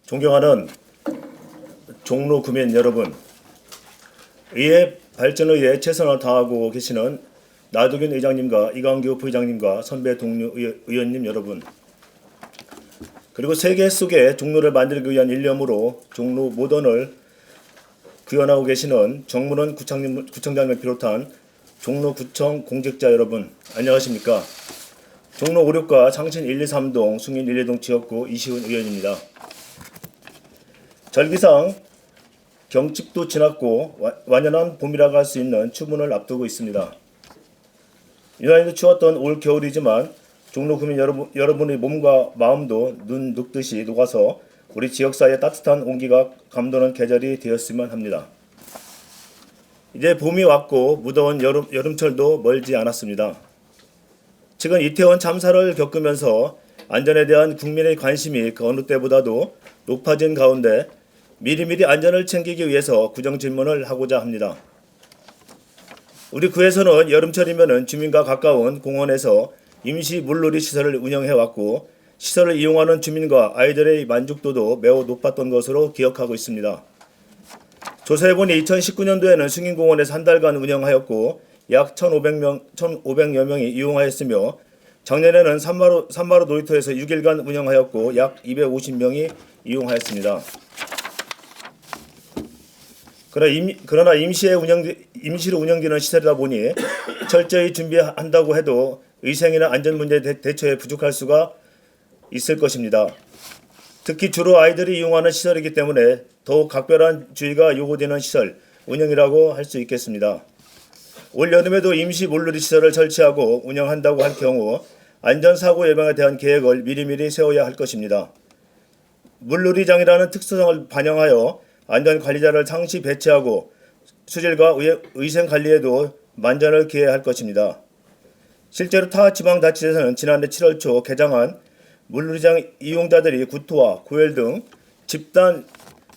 존경하는 종로 구민 여러분, 의회 발전을 위해 최선을 다하고 계시는 나두균 의장님과 이광규 부의장님과 선배 동료 의원님 여러분, 그리고 세계 속에 종로를 만들기 위한 일념으로 종로 모던을 구현하고 계시는 정문원 구청장님을 비롯한 종로구청 공직자 여러분, 안녕하십니까? 종로 5, 6가 창신 1, 2, 3동, 숭인 1, 2동 지역구 이시훈 의원입니다. 절기상 경칩도 지났고 완연한 봄이라고 할 수 있는 추문을 앞두고 있습니다. 유난히도 추웠던 올 겨울이지만 종로 구민 여러분의 몸과 마음도 눈 녹듯이 녹아서 우리 지역사회의 따뜻한 온기가 감도는 계절이 되었으면 합니다. 이제 봄이 왔고 무더운 여름철도 멀지 않았습니다. 최근 이태원 참사를 겪으면서 안전에 대한 국민의 관심이 그 어느 때보다도 높아진 가운데 미리미리 안전을 챙기기 위해서 구정질문을 하고자 합니다. 우리 구에서는 여름철이면 주민과 가까운 공원에서 임시 물놀이 시설을 운영해왔고 시설을 이용하는 주민과 아이들의 만족도도 매우 높았던 것으로 기억하고 있습니다. 조사해보니 2019년도에는 숭인공원에서 한 달간 운영하였고 약 1,500여 명이 이용하였으며 작년에는 산마루 놀이터에서 6일간 운영하였고 약 250명이 이용하였습니다. 그러나 임시로 운영되는 시설이다 보니 철저히 준비한다고 해도 위생이나 안전 문제 대처에 부족할 수가 있을 것입니다. 특히 주로 아이들이 이용하는 시설이기 때문에 더욱 각별한 주의가 요구되는 시설 운영이라고 할 수 있겠습니다. 올 여름에도 임시 물놀이 시설을 설치하고 운영한다고 할 경우 안전사고 예방에 대한 계획을 미리미리 세워야 할 것입니다. 물놀이장이라는 특수성을 반영하여 안전관리자를 상시 배치하고 수질과 위생관리에도 만전을 기해야 할 것입니다. 실제로 타 지방자치에서는 지난해 7월 초 개장한 물놀이장 이용자들이 구토와 고열 등 집단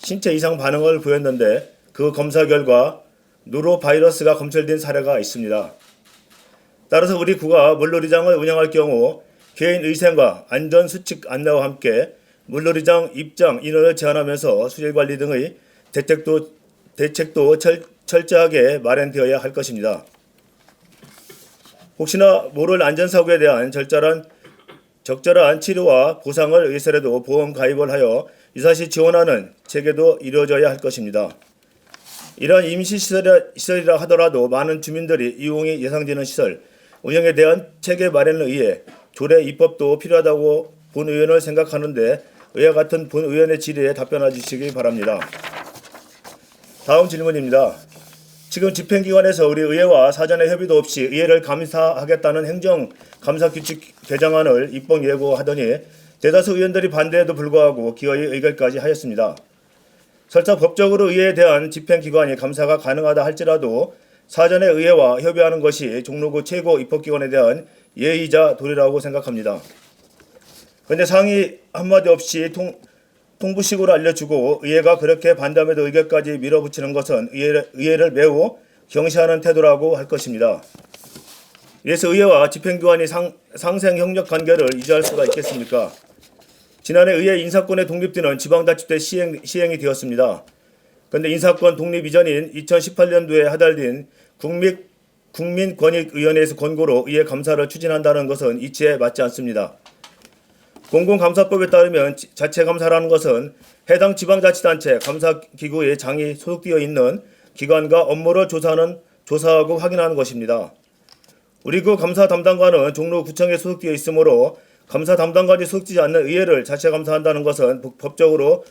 신체 이상 반응을 보였는데 그 검사 결과 노로바이러스가 검출된 사례가 있습니다. 따라서 우리 구가 물놀이장을 운영할 경우 개인 위생과 안전수칙 안내와 함께 물놀이장 입장 인원을 제한하면서 수질관리 등의 대책도 철저하게 마련되어야 할 것입니다. 혹시나 모를 안전사고에 대한 적절한 치료와 보상을 위해서라도 보험 가입을 하여 유사시 지원하는 체계도 이루어져야 할 것입니다. 이러한 임시시설이라 하더라도 많은 주민들이 이용이 예상되는 시설 운영에 대한 체계 마련을 위해 조례 입법도 필요하다고 본 의원을 생각하는데 의와 같은 본 의원의 질의에 답변해 주시기 바랍니다. 다음 질문입니다. 지금 집행기관에서 우리 의회와 사전에 협의도 없이 의회를 감사하겠다는 행정감사규칙 개정안을 입법 예고하더니 대다수 의원들이 반대에도 불구하고 기어이 의결까지 하였습니다. 설사 법적으로 의회에 대한 집행기관이 감사가 가능하다 할지라도 사전에 의회와 협의하는 것이 종로구 최고 입법기관에 대한 예의이자 도리라고 생각합니다. 그런데 상의 한마디 없이 통부식으로 알려주고 의회가 그렇게 반대함에도 의결까지 밀어붙이는 것은 의회를 매우 경시하는 태도라고 할 것입니다. 이래서 의회와 집행기관이 상생 협력 관계를 유지할 수가 있겠습니까? 지난해 의회 인사권의 독립되는 지방자치 때 시행이 되었습니다. 그런데 인사권 독립 이전인 2018년도에 하달된 국민권익위원회에서 권고로 의회 감사를 추진한다는 것은 이치에 맞지 않습니다. 공공감사법에 따르면 자체감사라는 것은 해당 지방자치단체 감사기구의 장이 소속되어 있는 기관과 업무를 조사하고 확인하는 것입니다. 우리 구 감사 담당관은 종로구청에 소속되어 있으므로 감사 담당관이 소속되지 않는 의회를 자체감사한다는 것은 법적으로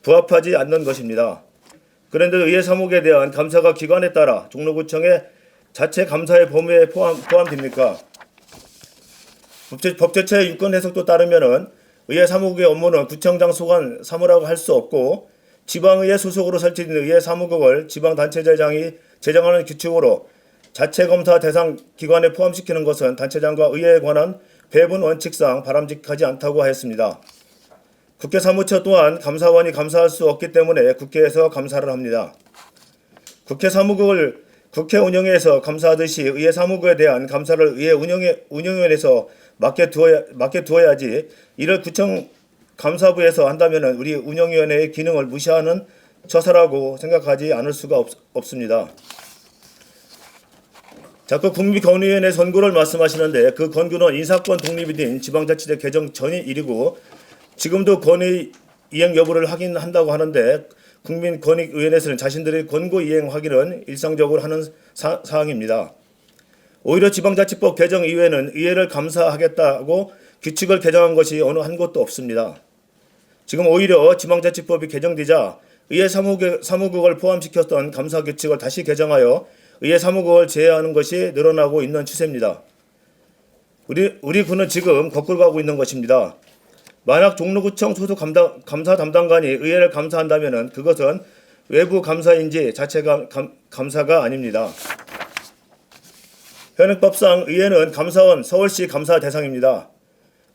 부합하지 않는 것입니다. 그런데 의회 사무국에 대한 감사가 기관에 따라 종로구청의 자체감사의 범위에 포함됩니까? 법제처의 유권 해석도 따르면 의회 사무국의 업무는 구청장 소관 사무라고 할 수 없고 지방의회 소속으로 설치된 의회 사무국을 지방단체장이 제정하는 규칙으로 자체검사 대상 기관에 포함시키는 것은 단체장과 의회에 관한 배분 원칙상 바람직하지 않다고 하였습니다. 국회 사무처 또한 감사원이 감사할 수 없기 때문에 국회에서 감사를 합니다. 국회 사무국을 국회 운영위에서 감사하듯이 의회 사무국에 대한 감사를 의회 운영위원회에서 맡겨두어야지 이를 구청 감사부에서 한다면 우리 운영위원회의 기능을 무시하는 처사라고 생각하지 않을 수가 없습니다. 자꾸 국민권익위원회 선고를 말씀하시는데 그 권고는 인사권 독립이 된 지방자치제 개정 전이 일이고 지금도 권의 이행 여부를 확인한다고 하는데 국민권익위원회에서는 자신들의 권고 이행 확인은 일상적으로 하는 사항입니다. 오히려 지방자치법 개정 이후에는 의회를 감사하겠다고 규칙을 개정한 것이 어느 한 곳도 없습니다. 지금 오히려 지방자치법이 개정되자 의회 사무국을 포함시켰던 감사 규칙을 다시 개정하여 의회 사무국을 제외하는 것이 늘어나고 있는 추세입니다. 우리 군은 지금 거꾸로 가고 있는 것입니다. 만약 종로구청 소속 감사 담당관이 의회를 감사한다면 그것은 외부 감사인지 자체 감사가 아닙니다. 현행법상 의회는 감사원 서울시 감사 대상입니다.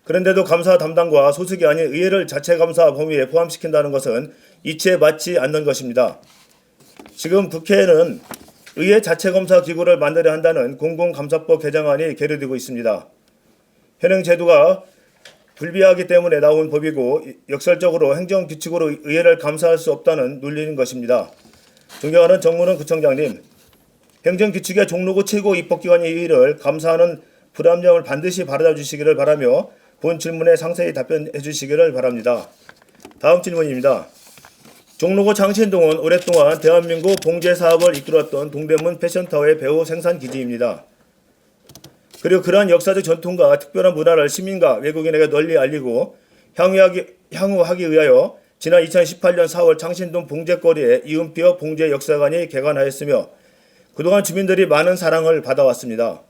그런데도 감사 담당과 소속이 아닌 의회를 자체 감사 범위에 포함시킨다는 것은 이치에 맞지 않는 것입니다. 지금 국회에는 의회 자체 검사 기구를 만들어야 한다는 공공감사법 개정안이 계류되고 있습니다. 현행 제도가 불비하기 때문에 나온 법이고 역설적으로 행정규칙으로 의회를 감사할 수 없다는 논리인 것입니다. 존경하는 정문원 구청장님, 행정규칙의 종로구 최고 입법기관의 의의를 감사하는 불합리함을 반드시 바로잡아 주시기를 바라며 본 질문에 상세히 답변해 주시기를 바랍니다. 다음 질문입니다. 종로구 장신동은 오랫동안 대한민국 봉제 사업을 이끌었던 동대문 패션타워의 배우 생산 기지입니다. 그리고 그러한 역사적 전통과 특별한 문화를 시민과 외국인에게 널리 알리고 향후하기 위하여 지난 2018년 4월 장신동 봉제거리에 이음피업 봉제 역사관이 개관하였으며 그동안 주민들이 많은 사랑을 받아왔습니다.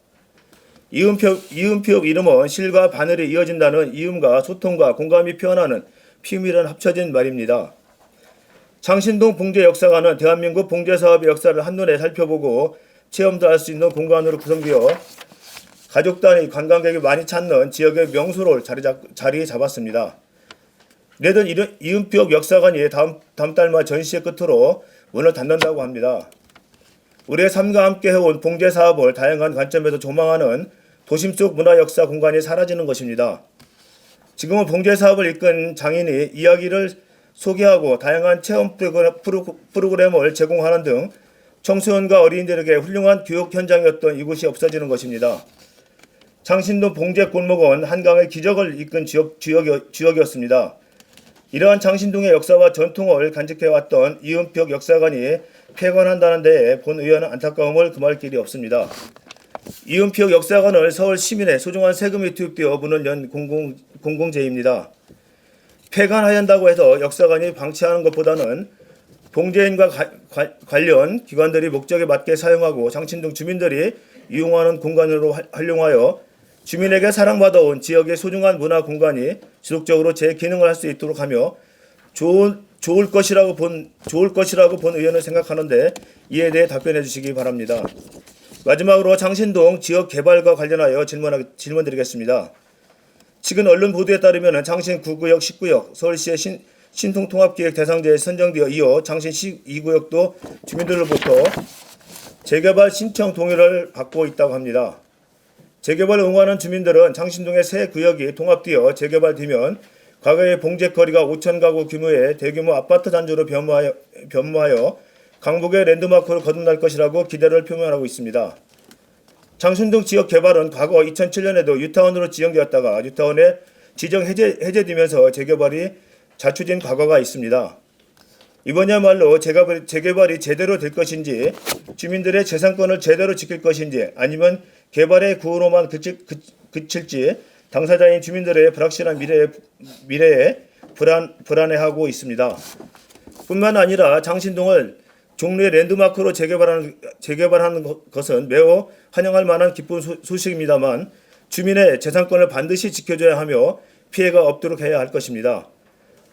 이음피업 이름은 실과 바늘이 이어진다는 이음과 소통과 공감이 표현하는 피밀한 합쳐진 말입니다. 장신동 봉제 역사관은 대한민국 봉제 사업의 역사를 한눈에 살펴보고 체험도 할 수 있는 공간으로 구성되어 가족 단위 관광객이 많이 찾는 지역의 명소로 자리 잡았습니다. 이래도 이음피업 역사관이 다음 달 말 전시의 끝으로 문을 닫는다고 합니다. 우리의 삶과 함께 해온 봉제 사업을 다양한 관점에서 조망하는 도심 속 문화 역사 공간이 사라지는 것입니다. 지금은 봉제 사업을 이끈 장인이 이야기를 소개하고 다양한 체험 프로그램을 제공하는 등 청소년과 어린이들에게 훌륭한 교육 현장이었던 이곳이 없어지는 것입니다. 장신동 봉제 골목은 한강의 기적을 이끈 지역이었습니다. 이러한 장신동의 역사와 전통을 간직해왔던 이음피업 역사관이 폐관한다는 데에 본 의원은 안타까움을 금할 길이 없습니다. 이음피업 역사관을 서울 시민의 소중한 세금이 투입되어 문을 연 공공재입니다. 폐관해야 한다고 해서 역사관이 방치하는 것보다는 봉제인과 관련 기관들이 목적에 맞게 사용하고 장신동 주민들이 이용하는 공간으로 활용하여 주민에게 사랑받아온 지역의 소중한 문화 공간이 지속적으로 제 기능을 할 수 있도록 하며 좋을 것이라고 본 의원을 생각하는데 이에 대해 답변해 주시기 바랍니다. 마지막으로 장신동 지역 개발과 관련하여 질문드리겠습니다. 최근 언론 보도에 따르면 장신 9구역, 10구역, 서울시의 신통통합기획 대상자에 선정되어 이어 장신 12구역도 주민들로부터 재개발 신청 동의를 받고 있다고 합니다. 재개발을 응원하는 주민들은 장신동의 새 구역이 통합되어 재개발되면 과거의 봉제거리가 5천 가구 규모의 대규모 아파트 단지로 변모하여 강북의 랜드마크로 거듭날 것이라고 기대를 표명하고 있습니다. 장신동 지역 개발은 과거 2007년에도 뉴타운으로 지정되었다가 뉴타운에 지정 해제되면서 재개발이 자초된 과거가 있습니다. 이번이야말로 재개발이 제대로 될 것인지 주민들의 재산권을 제대로 지킬 것인지 아니면 개발의 구호로만 그칠지 당사자인 주민들의 불확실한 미래에 불안해하고 있습니다. 뿐만 아니라 장신동을 종로의 랜드마크로 재개발하는 것은 매우 환영할 만한 기쁜 소식입니다만 주민의 재산권을 반드시 지켜줘야 하며 피해가 없도록 해야 할 것입니다.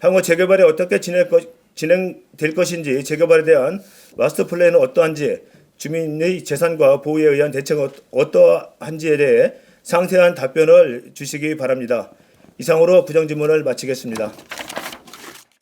향후 재개발이 어떻게 진행될 것인지 재개발에 대한 마스터 플랜은 어떠한지 주민의 재산과 보호에 의한 대책은 어떠한지에 대해 상세한 답변을 주시기 바랍니다. 이상으로 부정질문을 마치겠습니다.